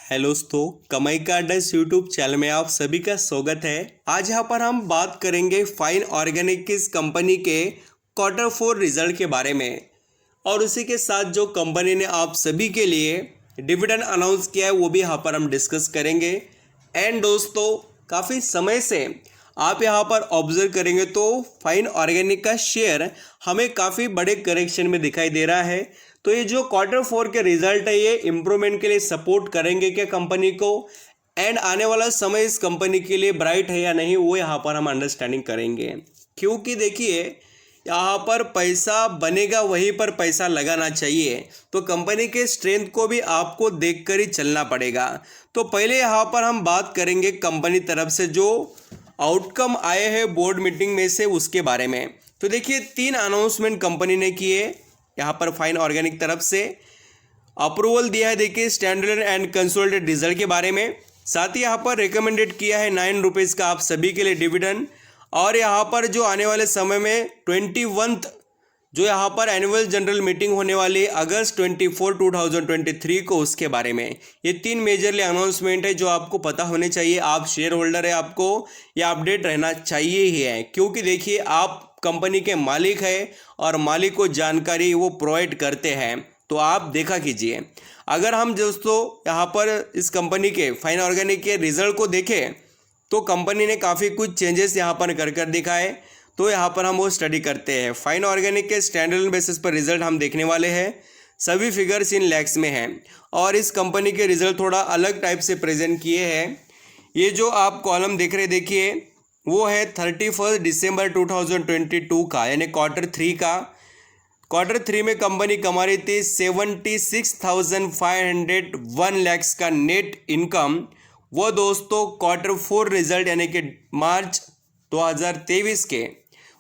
Hello दोस्तों, कमाई का अड्डा इस यूट्यूब चैनल में आप सभी का स्वागत है। आज यहाँ पर हम बात करेंगे फाइन ऑर्गेनिक इस कंपनी के Q4 रिजल्ट के बारे में और उसी के साथ जो कंपनी ने आप सभी के लिए डिविडेंड अनाउंस किया है वो भी यहाँ पर हम डिस्कस करेंगे। एंड दोस्तों, काफ़ी समय से आप यहाँ पर ऑब्जर्व करेंगे तो फाइन ऑर्गेनिक का शेयर हमें काफ़ी बड़े करेक्शन में दिखाई दे रहा है। तो ये जो Q4 के रिजल्ट है ये इम्प्रूवमेंट के लिए सपोर्ट करेंगे क्या कंपनी को, एंड आने वाला समय इस कंपनी के लिए ब्राइट है या नहीं, वो यहाँ पर हम अंडरस्टैंडिंग करेंगे। क्योंकि देखिए, यहाँ पर पैसा बनेगा वहीं पर पैसा लगाना चाहिए, तो कंपनी के स्ट्रेंथ को भी आपको देखकर ही चलना पड़ेगा। तो पहले यहाँ पर हम बात करेंगे कंपनी तरफ से जो आउटकम आए हैं बोर्ड मीटिंग में से उसके बारे में। तो देखिए, 3 अनाउंसमेंट कंपनी ने किए। यहाँ पर फाइन ऑर्गेनिक तरफ से अप्रूवल दिया है, देखिए स्टैंडर्ड एंड कंसोलिडेटेड रिजल्ट के बारे में। साथ ही यहाँ पर रिकमेंडेड किया है 9 रुपीज़ का आप सभी के लिए डिविडेंड, और यहाँ पर जो आने वाले समय में 21 जो यहाँ पर एनुअल जनरल मीटिंग होने वाली है अगस्त 24, 2023 को, उसके बारे में। ये 3 मेजरली अनाउंसमेंट है जो आपको पता होने चाहिए। आप शेयर होल्डर है, आपको यह अपडेट रहना चाहिए ही है, क्योंकि देखिए आप कंपनी के मालिक है और मालिक को जानकारी वो प्रोवाइड करते हैं। तो आप देखा कीजिए। अगर हम दोस्तों यहाँ पर इस कंपनी के फाइन ऑर्गेनिक के रिजल्ट को देखें तो कंपनी ने काफ़ी कुछ चेंजेस यहाँ पर कर दिखाए। तो यहाँ पर हम वो स्टडी करते हैं। फाइन ऑर्गेनिक के स्टैंडर्ड बेसिस पर रिजल्ट हम देखने वाले हैं। सभी फिगर्स इन लैक्स में हैं और इस कंपनी के रिजल्ट थोड़ा अलग टाइप से प्रेजेंट किए हैं। ये जो आप कॉलम देख रहे देखिए, वो है 31 दिसंबर 2022 का, यानी Q3 का। Q3 में कंपनी कमा रही थी 76,501 लैक्स का नेट इनकम। वो दोस्तों Q4 रिजल्ट यानी कि मार्च 2023 के,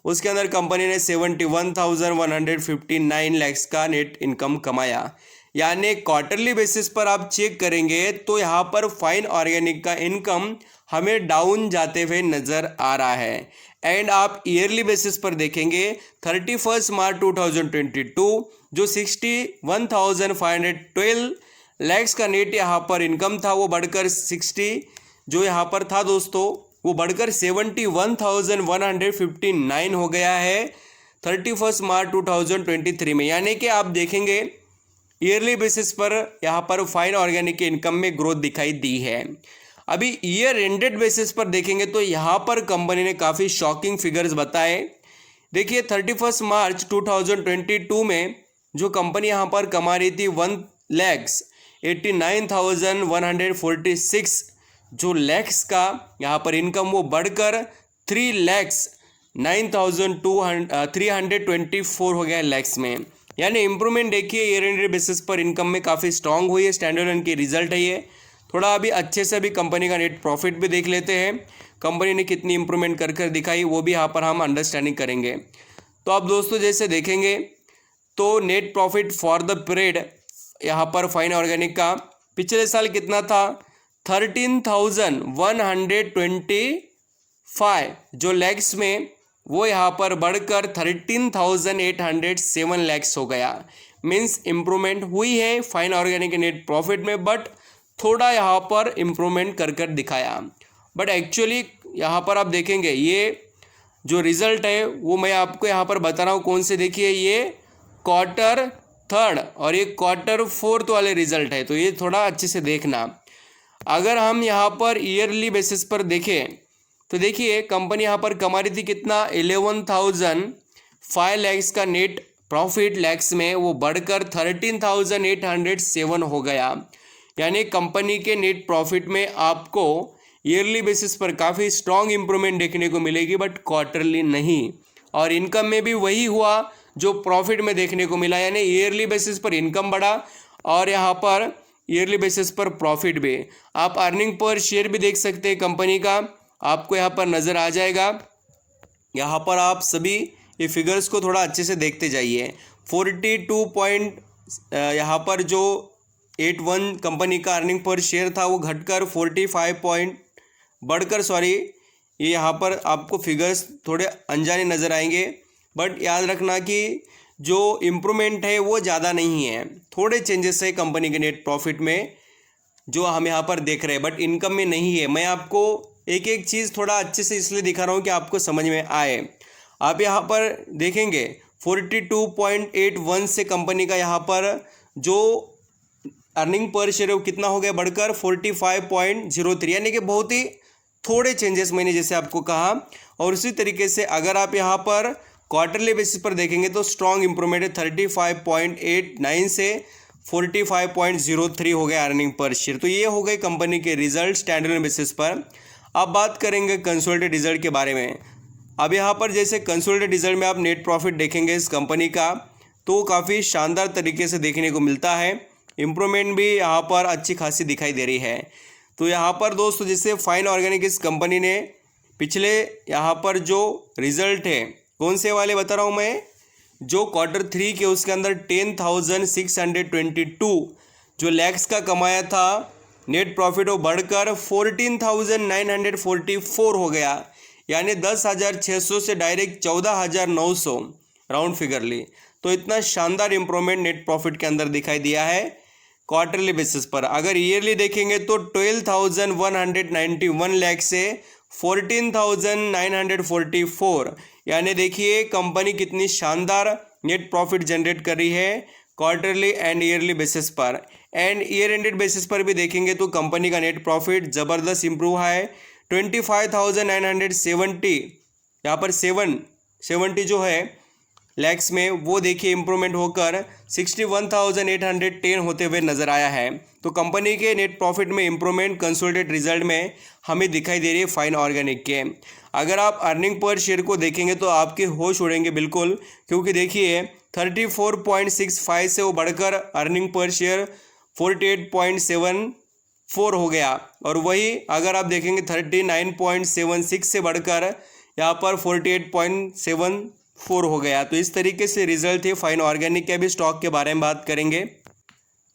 उसके अंदर कंपनी ने 71,159 लैक्स का नेट इनकम कमाया। यानी क्वार्टरली बेसिस पर आप चेक करेंगे तो यहाँ पर फाइन ऑर्गेनिक का इनकम हमें डाउन जाते हुए नज़र आ रहा है। एंड आप ईयरली बेसिस पर देखेंगे 31 मार्च 2022 जो 61,512 लैक्स का नेट यहाँ पर इनकम था, वो बढ़कर 60 जो यहाँ पर था दोस्तों, वो बढ़कर 71,159 हो गया है 31 मार्च 2023 में। यानी कि आप देखेंगे ईयरली बेसिस पर यहाँ पर फाइन ऑर्गेनिक के इनकम में ग्रोथ दिखाई दी है। अभी ईयर एंडेड बेसिस पर देखेंगे तो यहाँ पर कंपनी ने काफ़ी शॉकिंग फिगर्स बताए। देखिए 31 मार्च 2022 में जो कंपनी यहाँ पर कमा रही थी 1,89,146 जो लैक्स का यहाँ पर इनकम, वो बढ़कर 3,09,324 हो गया लैक्स में। यानी इम्प्रूवमेंट देखिए ईयर एंडेड बेसिस पर इनकम में काफ़ी स्ट्रांग हुई है। स्टैंडर्ड की रिजल्ट है ये। थोड़ा अभी अच्छे से भी कंपनी का नेट प्रॉफिट भी देख लेते हैं, कंपनी ने कितनी इंप्रूवमेंट कर दिखाई, वो भी यहाँ पर हम अंडरस्टैंडिंग करेंगे। तो आप दोस्तों जैसे देखेंगे तो net profit for the period यहाँ पर फाइन ऑर्गेनिक का पिछले साल कितना था, 13,125 जो लैक्स में, वो यहाँ पर बढ़कर 13,807 लैक्स हो गया। मीन्स इम्प्रूवमेंट हुई है फाइन ऑर्गेनिक के नेट प्रॉफिट में, बट थोड़ा यहाँ पर इम्प्रूवमेंट कर दिखाया। बट एक्चुअली यहाँ पर आप देखेंगे ये जो रिज़ल्ट है वो मैं आपको यहाँ पर बता रहा हूँ कौन से। देखिए ये Q3 और ये Q4 वाले रिज़ल्ट है, तो ये थोड़ा अच्छे से देखना। अगर हम यहाँ पर ईयरली बेसिस पर देखें तो देखिए कंपनी यहाँ पर कमा रही थी कितना, 11,005 लैक्स का नेट प्रॉफिट लैक्स में, वो बढ़कर 13,807 हो गया। यानी कंपनी के नेट प्रॉफिट में आपको ईयरली बेसिस पर काफ़ी स्ट्रॉन्ग इंप्रूवमेंट देखने को मिलेगी, बट क्वार्टरली नहीं। और इनकम में भी वही हुआ जो प्रॉफिट में देखने को मिला, यानी ईयरली बेसिस पर इनकम बढ़ा और यहाँ पर ईयरली बेसिस पर प्रॉफिट भी। आप अर्निंग पर शेयर भी देख सकते हैं कंपनी का, आपको यहाँ पर नज़र आ जाएगा। यहाँ पर आप सभी ये फिगर्स को थोड़ा अच्छे से देखते जाइए। 42 पॉइंट यहाँ पर जो 81 कंपनी का अर्निंग पर शेयर था वो घटकर 45 पॉइंट बढ़कर, ये यहाँ पर आपको फिगर्स थोड़े अनजाने नज़र आएंगे, बट याद रखना कि जो इम्प्रूवमेंट है वो ज़्यादा नहीं है, थोड़े चेंजेस है कंपनी के नेट प्रॉफिट में। जो हम यहाँ पर देख रहे हैं, बट इनकम में नहीं है। मैं आपको एक एक चीज़ थोड़ा अच्छे से इसलिए दिखा रहा हूँ कि आपको समझ में आए। आप यहाँ पर देखेंगे 42.81 से कंपनी का यहाँ पर जो अर्निंग पर शेयर है वो कितना हो गया, बढ़कर 45.03, यानी कि बहुत ही थोड़े चेंजेस मैंने जैसे आपको कहा। और उसी तरीके से अगर आप यहाँ पर क्वार्टरली बेसिस पर देखेंगे तो स्ट्रॉन्ग इंप्रूवमेंट है, 35.89 से 45.03 हो गया अर्निंग पर शेयर। तो ये हो गए कंपनी के रिजल्ट स्टैंडर्ड बेसिस पर। अब बात करेंगे कंसोलिडेटेड रिजल्ट के बारे में। अब यहाँ पर जैसे कंसोलिडेटेड रिजल्ट में आप नेट प्रॉफिट देखेंगे इस कंपनी का, तो काफ़ी शानदार तरीके से देखने को मिलता है। इम्प्रूवमेंट भी यहाँ पर अच्छी खासी दिखाई दे रही है। तो यहाँ पर दोस्तों जैसे फाइन ऑर्गेनिक इस कंपनी ने पिछले यहाँ पर जो रिजल्ट है, कौन से वाले बता रहा हूँ मैं, जो Q3 के उसके अंदर 10,622 जो लैक्स का कमाया था नेट प्रॉफिट, वो बढ़कर 14,944 हो गया, यानी 10,600 से डायरेक्ट 14,900 राउंड फिगरली। तो इतना शानदार इंप्रूवमेंट नेट प्रॉफिट के अंदर दिखाई दिया है क्वार्टरली बेसिस पर। अगर ईयरली देखेंगे तो 12,191 लाख से 14,944, यानी देखिए कंपनी कितनी शानदार नेट प्रॉफिट जनरेट कर रही है क्वार्टरली एंड ईयरली बेसिस पर। एंड ईयर एंडेड बेसिस पर भी देखेंगे तो कंपनी का नेट प्रॉफिट ज़बरदस्त इंप्रूव है, 25,970, यहाँ पर 770 जो है लैक्स में, वो देखिए इंप्रूवमेंट होकर 61,810 होते हुए नज़र आया है। तो कंपनी के नेट प्रॉफिट में इंप्रूवमेंट कंसोलिडेटेड रिजल्ट में हमें दिखाई दे रही है फाइन ऑर्गेनिक के। अगर आप अर्निंग पर शेयर को देखेंगे तो आपके होश उड़ेंगे बिल्कुल, क्योंकि देखिए 34.65 से वो बढ़कर अर्निंग पर शेयर 48.74 हो गया। और वही अगर आप देखेंगे 39.76 से बढ़कर यहाँ पर 48.74 हो गया। तो इस तरीके से रिजल्ट है फाइन ऑर्गेनिक के। अभी स्टॉक के बारे में बात करेंगे।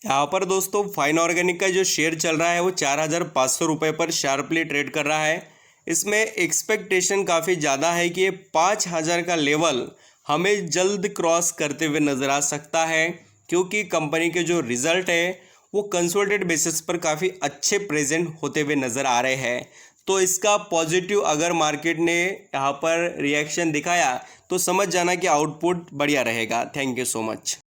यहाँ पर दोस्तों फाइन ऑर्गेनिक का जो शेयर चल रहा है वो 4,500 रुपये पर शार्पली ट्रेड कर रहा है। इसमें एक्सपेक्टेशन काफ़ी ज़्यादा है कि ये 5,000 का लेवल हमें जल्द क्रॉस करते हुए नज़र आ सकता है, क्योंकि कंपनी के जो रिज़ल्ट है वो कंसोलिडेटेड बेसिस पर काफ़ी अच्छे प्रेजेंट होते हुए नज़र आ रहे हैं। तो इसका पॉजिटिव अगर मार्केट ने यहाँ पर रिएक्शन दिखाया तो समझ जाना कि आउटपुट बढ़िया रहेगा। Thank you so much.